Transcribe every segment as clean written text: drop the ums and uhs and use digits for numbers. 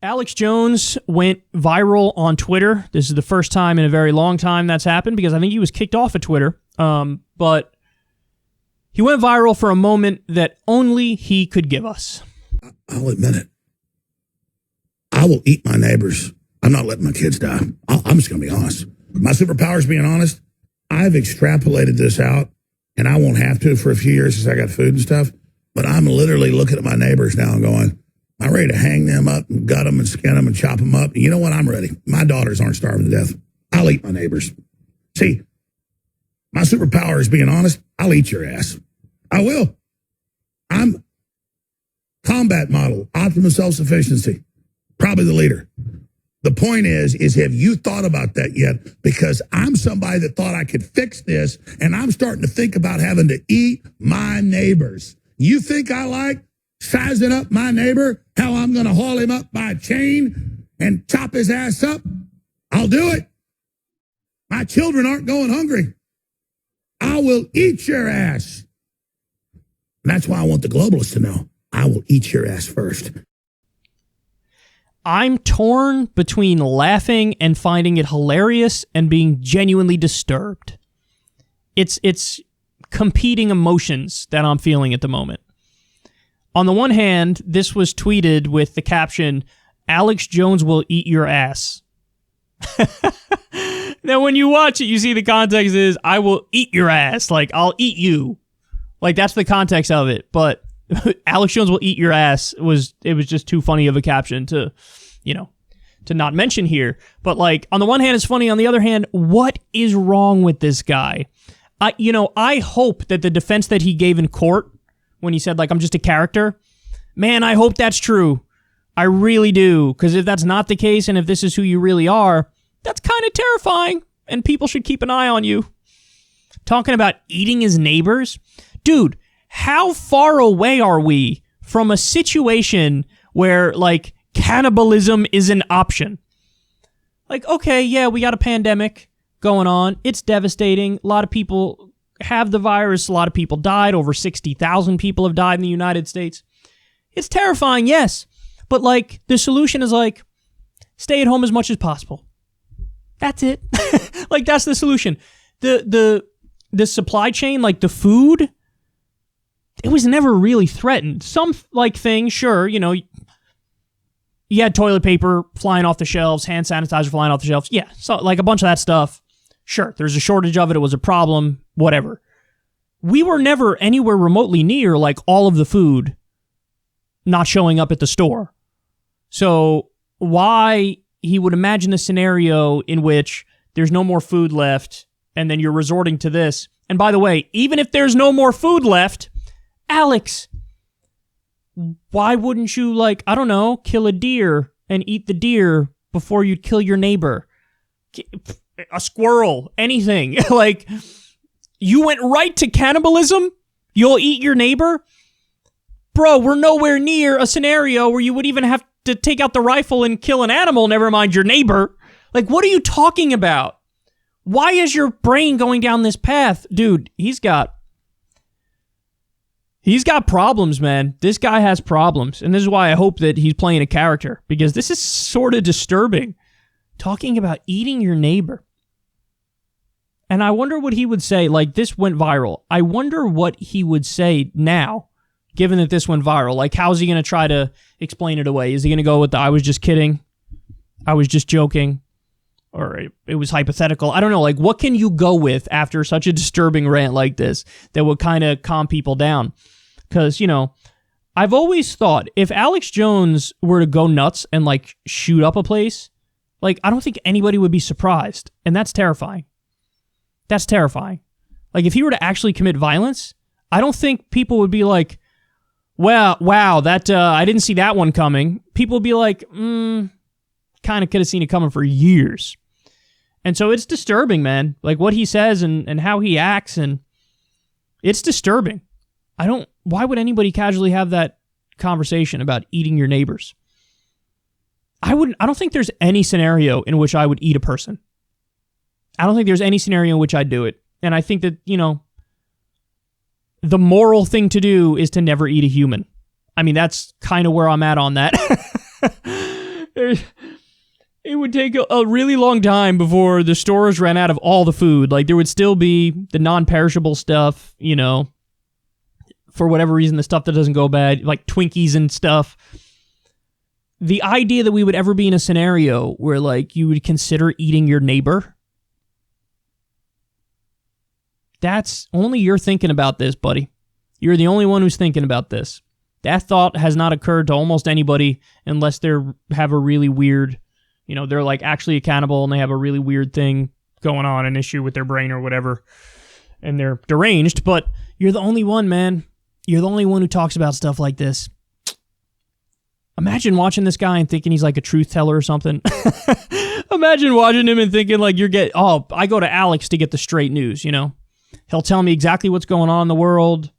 Alex Jones went viral on Twitter. This is the first time in a very long time that's happened because I think he was kicked off of Twitter. But he went viral for a moment that only he could give us. I'll admit it. I will eat my neighbors. I'm not letting my kids die. I'm just going to be honest. My superpower is being honest. I've extrapolated this out, and I won't have to for a few years since I got food and stuff. But I'm literally looking at my neighbors now and going, I'm ready to hang them up and gut them and skin them and chop them up. And you know what? I'm ready. My daughters aren't starving to death. I'll eat my neighbors. See, my superpower is being honest. I'll eat your ass. I will. I'm combat model, optimum self-sufficiency, probably the leader. The point is have you thought about that yet? Because I'm somebody that thought I could fix this, and I'm starting to think about having to eat my neighbors. You think I like sizing up my neighbor, how I'm going to haul him up by a chain and chop his ass up? I'll do it. My children aren't going hungry. I will eat your ass. And that's why I want the globalists to know. I will eat your ass first. I'm torn between laughing and finding it hilarious and being genuinely disturbed. It's competing emotions that I'm feeling at the moment. On the one hand, this was tweeted with the caption, Alex Jones will eat your ass. Now, when you watch it, you see the context is, I will eat your ass. Like, I'll eat you. Like, that's the context of it. But Alex Jones will eat your ass it was just too funny of a caption to not mention here. But, like, on the one hand, it's funny. On the other hand, what is wrong with this guy? I hope that the defense that he gave in court when he said, like, I'm just a character, man, I hope that's true. I really do. Because if that's not the case, and if this is who you really are, that's kind of terrifying, and people should keep an eye on you. Talking about eating his neighbors? Dude, how far away are we from a situation where, like, cannibalism is an option? Like, okay, yeah, we got a pandemic going on. It's devastating. A lot of people have the virus. A lot of people died. Over 60,000 people have died in the United States. It's terrifying, yes. But, like, the solution is, like, stay at home as much as possible. That's it. Like, that's the solution. The supply chain, like the food, it was never really threatened. Some, like, things, sure, you had toilet paper flying off the shelves, hand sanitizer flying off the shelves. Yeah, so, like, a bunch of that stuff. Sure, there's a shortage of it. It was a problem, whatever. We were never anywhere remotely near, like, all of the food not showing up at the store. So why he would imagine a scenario in which there's no more food left and then you're resorting to this. And by the way, even if there's no more food left, Alex, why wouldn't you, like, I don't know, kill a deer and eat the deer before you'd kill your neighbor? A squirrel, anything. Like, you went right to cannibalism? You'll eat your neighbor? Bro, we're nowhere near a scenario where you would even have to take out the rifle and kill an animal, never mind your neighbor. Like, what are you talking about? Why is your brain going down this path? Dude, he's got problems, man. This guy has problems. And this is why I hope that he's playing a character, because this is sort of disturbing. Talking about eating your neighbor. And I wonder what he would say. Like, this went viral. I wonder what he would say now, given that this went viral. Like, how's he going to try to explain it away? Is he going to go with the, I was just kidding, I was just joking, or it was hypothetical? I don't know. Like, what can you go with after such a disturbing rant like this that would kind of calm people down? Because, I've always thought if Alex Jones were to go nuts and, like, shoot up a place, like, I don't think anybody would be surprised. And that's terrifying. That's terrifying. Like, if he were to actually commit violence, I don't think people would be like, well, wow, that I didn't see that one coming. People would be like, kind of could have seen it coming for years. And so it's disturbing, man. Like, what he says and how he acts, and it's disturbing. Why would anybody casually have that conversation about eating your neighbors? I don't think there's any scenario in which I would eat a person. I don't think there's any scenario in which I'd do it. And I think that, the moral thing to do is to never eat a human. I mean, that's kind of where I'm at on that. It would take a really long time before the stores ran out of all the food. Like, there would still be the non-perishable stuff, you know, for whatever reason, the stuff that doesn't go bad, like Twinkies and stuff. The idea that we would ever be in a scenario where, like, you would consider eating your neighbor, that's only you're thinking about this, buddy. You're the only one who's thinking about this. That thought has not occurred to almost anybody unless they have a really weird, you know, they're like actually accountable and they have a really weird thing going on, an issue with their brain or whatever, and they're deranged. But you're the only one, man. You're the only one who talks about stuff like this. Imagine watching this guy and thinking he's like a truth teller or something. Imagine watching him and thinking like I go to Alex to get the straight news, you know. He'll tell me exactly what's going on in the world,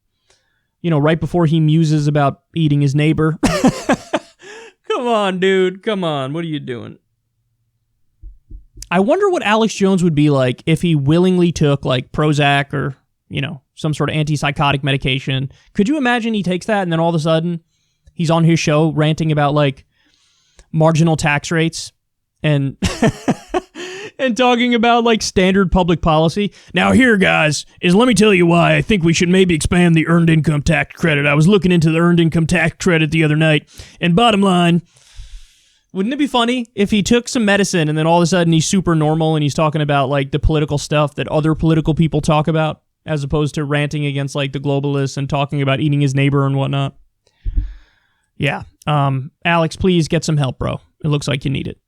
you know, right before he muses about eating his neighbor. Come on, dude. Come on. What are you doing? I wonder what Alex Jones would be like if he willingly took like Prozac or, you know, some sort of antipsychotic medication. Could you imagine he takes that and then all of a sudden he's on his show ranting about like marginal tax rates and and talking about like standard public policy. Now here, guys, let me tell you why I think we should maybe expand the earned income tax credit. I was looking into the earned income tax credit the other night, and bottom line, wouldn't it be funny if he took some medicine and then all of a sudden he's super normal and he's talking about like the political stuff that other political people talk about, as opposed to ranting against like the globalists and talking about eating his neighbor and whatnot? Yeah. Alex, please get some help, bro. It looks like you need it.